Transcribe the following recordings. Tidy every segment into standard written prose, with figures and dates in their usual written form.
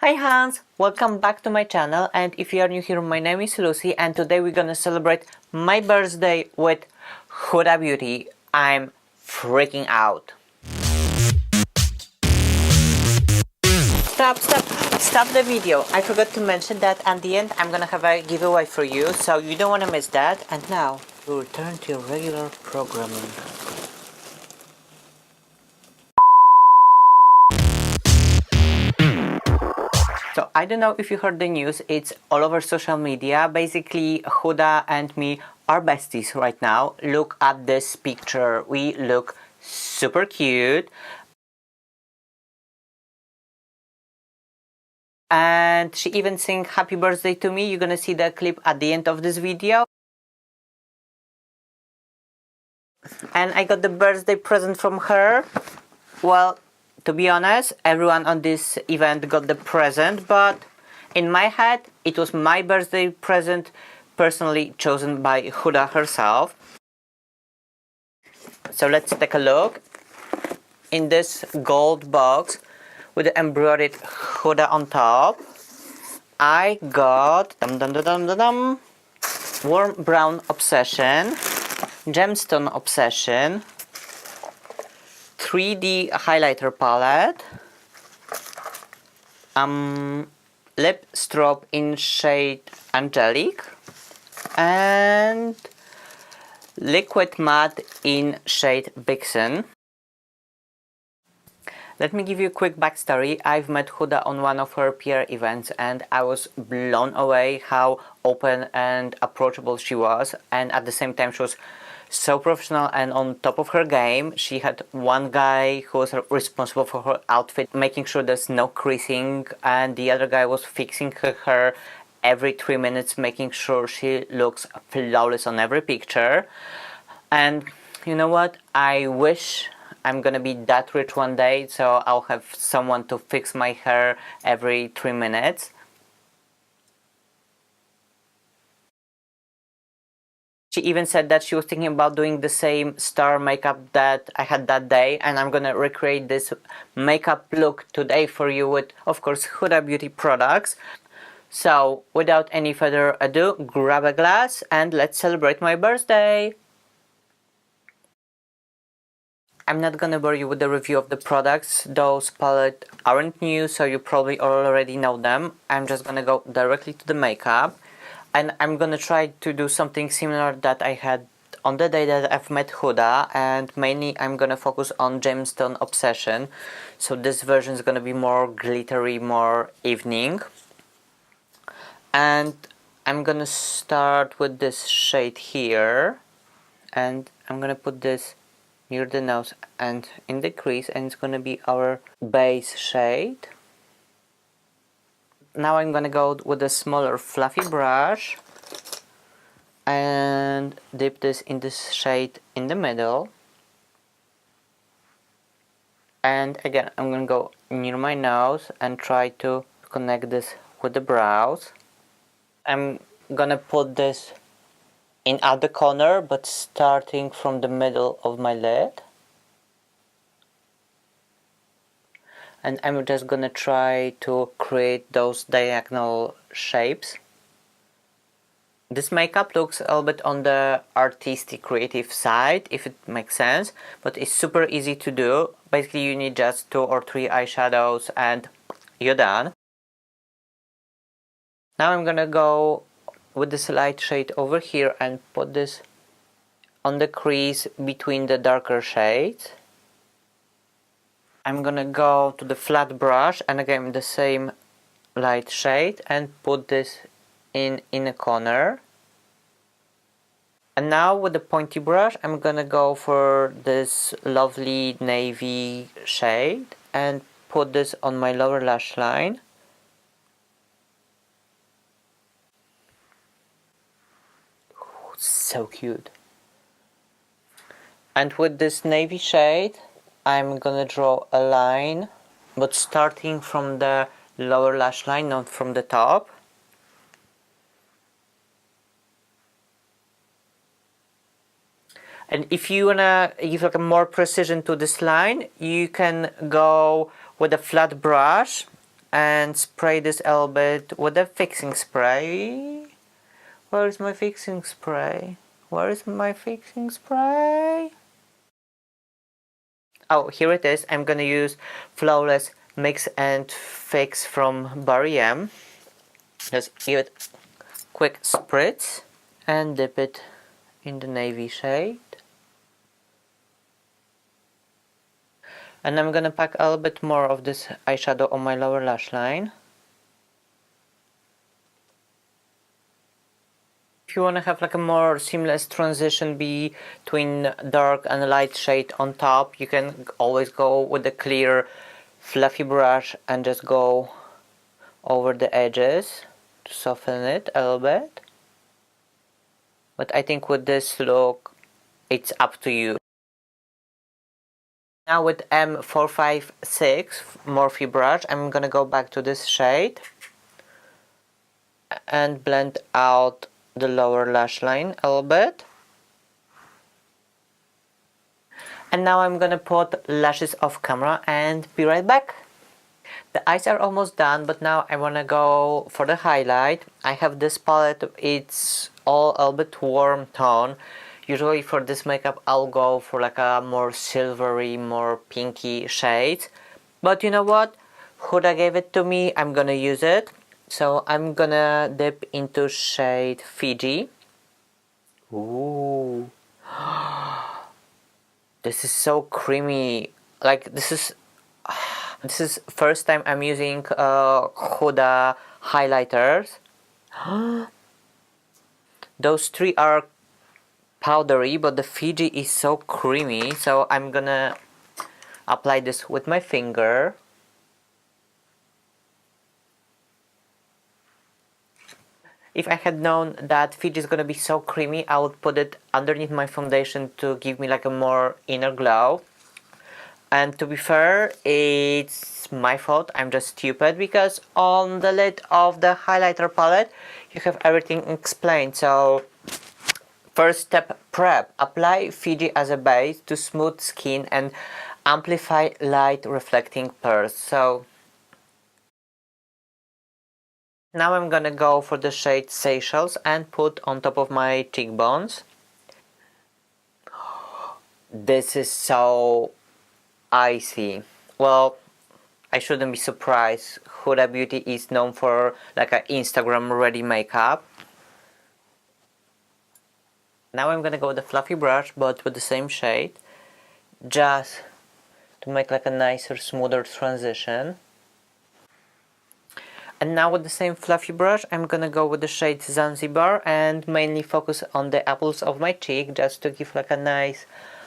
Hi Hans, welcome back to my channel, and if you are new here, my name is Lucy and today we're gonna celebrate my birthday with Huda Beauty. I'm freaking out. Stop the video. I forgot to mention that at the end I'm gonna have a giveaway for you, so you don't wanna miss that. And now we'll return to your regular programming. So I don't know if you heard the news, it's all over social media. Basically, Huda and me are besties right now. Look at this picture. We look super cute. And she even sang happy birthday to me. You're gonna see the clip at the end of this video. And I got the birthday present from her. Well, to be honest, everyone on this event got the present, but in my head, it was my birthday present, personally chosen by Huda herself. So let's take a look. In this gold box with the embroidered Huda on top, I got warm brown obsession, gemstone obsession, 3D highlighter palette, lip strobe in shade angelic, and liquid matte in shade vixen. Let me give you a quick backstory. I've met Huda on one of her PR events and I was blown away how open and approachable she was, and at the same time she was so professional and on top of her game. She had one guy who was responsible for her outfit, making sure there's no creasing, and the other guy was fixing her hair every 3 minutes, making sure she looks flawless on every picture. And you know what? I wish I'm gonna be that rich one day, so I'll have someone to fix my hair every 3 minutes. She even said that she was thinking about doing the same star makeup that I had that day, and I'm gonna recreate this makeup look today for you with, of course, Huda Beauty products. So without any further ado, grab a glass and let's celebrate my birthday! I'm not gonna bore you with the review of the products. Those palettes aren't new, so you probably already know them. I'm just gonna go directly to the makeup, and I'm gonna try to do something similar that I had on the day that I've met Huda, and mainly I'm gonna focus on Gemstone Obsession. So this version is gonna be more glittery, more evening. And I'm gonna start with this shade here, and I'm gonna put this near the nose and in the crease, and it's gonna be our base shade. Now I'm gonna go with a smaller fluffy brush and dip this in this shade in the middle, and again I'm gonna go near my nose and try to connect this with the brows. I'm gonna put this in at the corner, but starting from the middle of my lid. And I'm just gonna try to create those diagonal shapes. This makeup looks a little bit on the artistic creative side, if it makes sense, but it's super easy to do. Basically you need just 2 or 3 eyeshadows and you're done. Now I'm gonna go with this light shade over here and put this on the crease between the darker shades. I'm gonna go to the flat brush and again the same light shade and put this in a corner. And now with the pointy brush I'm gonna go for this lovely navy shade and put this on my lower lash line. So cute. And with this navy shade I'm gonna draw a line, but starting from the lower lash line, not from the top. And if you wanna give like a more precision to this line, you can go with a flat brush and spray this a little bit with a fixing spray. Where is my fixing spray? Where is my fixing spray? Oh, here it is. I'm gonna use Flawless Mix and Fix from Barry M. Just give it a quick spritz and dip it in the navy shade. And I'm gonna pack a little bit more of this eyeshadow on my lower lash line. If you want to have like a more seamless transition between dark and light shade on top, you can always go with a clear fluffy brush and just go over the edges to soften it a little bit. But I think with this look, it's up to you. Now with M456 Morphe brush, I'm gonna go back to this shade and blend out the lower lash line a little bit. And now I'm gonna put lashes off camera and be right back. The eyes are almost done, but now I wanna go for the highlight. I have this palette, it's all a little bit warm tone. Usually for this makeup I'll go for like a more silvery, more pinky shade. But you know what? Huda gave it to me, I'm gonna use it. So I'm gonna dip into shade Fiji. Ooh. This is so creamy. Like this is first time I'm using Huda highlighters. Those three are powdery, but the Fiji is so creamy. So I'm gonna apply this with my finger. If I had known that Fiji is gonna be so creamy, I would put it underneath my foundation to give me like a more inner glow. And to be fair, it's my fault, I'm just stupid, because on the lid of the highlighter palette you have everything explained. So first step, prep. Apply Fiji as a base to smooth skin and amplify light reflecting pearls. So now I'm gonna go for the shade Seychelles and put on top of my cheekbones. This is so icy. Well, I shouldn't be surprised. Huda Beauty is known for like an Instagram ready makeup. Now I'm gonna go with a fluffy brush but with the same shade, just to make like a nicer, smoother transition. And now with the same fluffy brush I'm gonna go with the shade Zanzibar and mainly focus on the apples of my cheek, just to give like a nice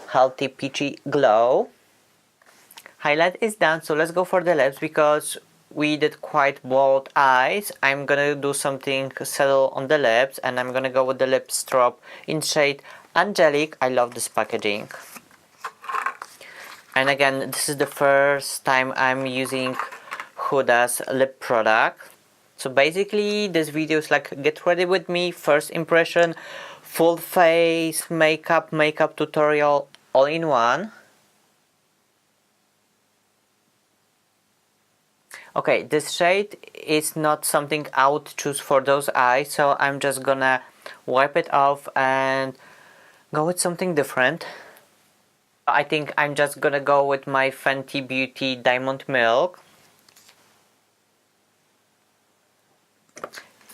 healthy peachy glow. Highlight is done, so let's go for the lips, because we did quite bold eyes. I'm gonna do something subtle on the lips, and I'm gonna go with the lip strop in shade Angelic. I love this packaging. And again, this is the first time I'm using Huda's lip product. So basically this video is like get ready with me, first impression, full face makeup tutorial all in one. Okay, this shade is not something I would choose for those eyes, so I'm just gonna wipe it off and go with something different. I think I'm just gonna go with my Fenty Beauty Diamond Milk.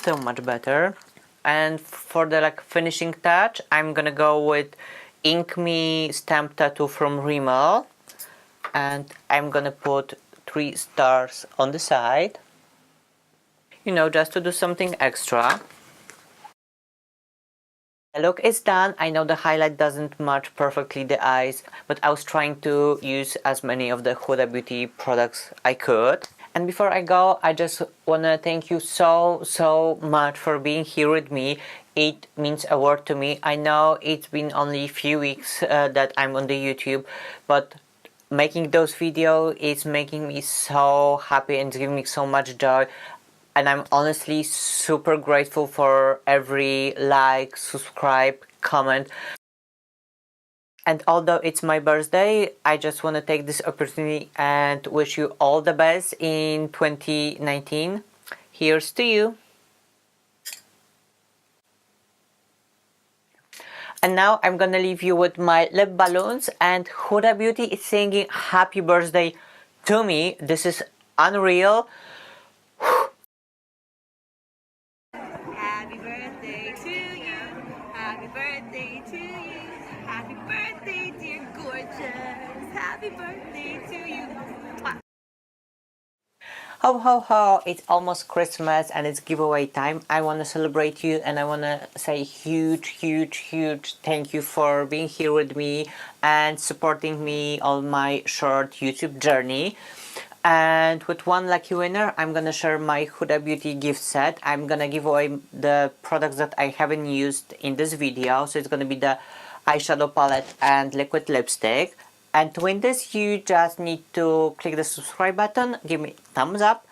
So much better. And for the like finishing touch, I'm gonna go with Ink Me Stamp Tattoo from Rimmel, and I'm gonna put 3 stars on the side, you know, just to do something extra. The look is done. I know the highlight doesn't match perfectly the eyes, but I was trying to use as many of the Huda Beauty products I could. And before I go, I just wanna thank you so much for being here with me. It means a lot to me. I know it's been only a few weeks that I'm on the YouTube, but making those videos is making me so happy and giving me so much joy, and I'm honestly super grateful for every like, subscribe, comment. And although it's my birthday, I just want to take this opportunity and wish you all the best in 2019. Here's to you. And now I'm gonna leave you with my lip balloons, and Huda Beauty is singing happy birthday to me. This is unreal. Happy birthday to you. Happy birthday to you. Happy birthday, dear gorgeous. Happy birthday to you. Mwah. Ho ho ho, it's almost Christmas and it's giveaway time. I want to celebrate you and I want to say huge thank you for being here with me and supporting me on my short YouTube journey. And with one lucky winner, I'm gonna share my Huda Beauty gift set. I'm gonna give away the products that I haven't used in this video. So it's gonna be the eyeshadow palette and liquid lipstick. And to win this, you just need to click the subscribe button, give me thumbs up,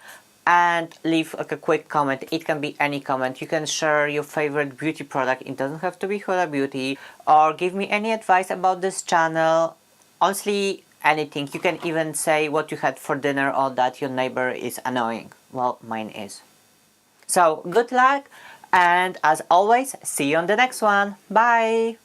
and leave a quick comment. It can be any comment. You can share your favorite beauty product. It doesn't have to be Huda Beauty. Or give me any advice about this channel. Honestly, anything. You can even say what you had for dinner or that your neighbor is annoying. Well, mine is. So, good luck, and as always, see you on the next one. Bye!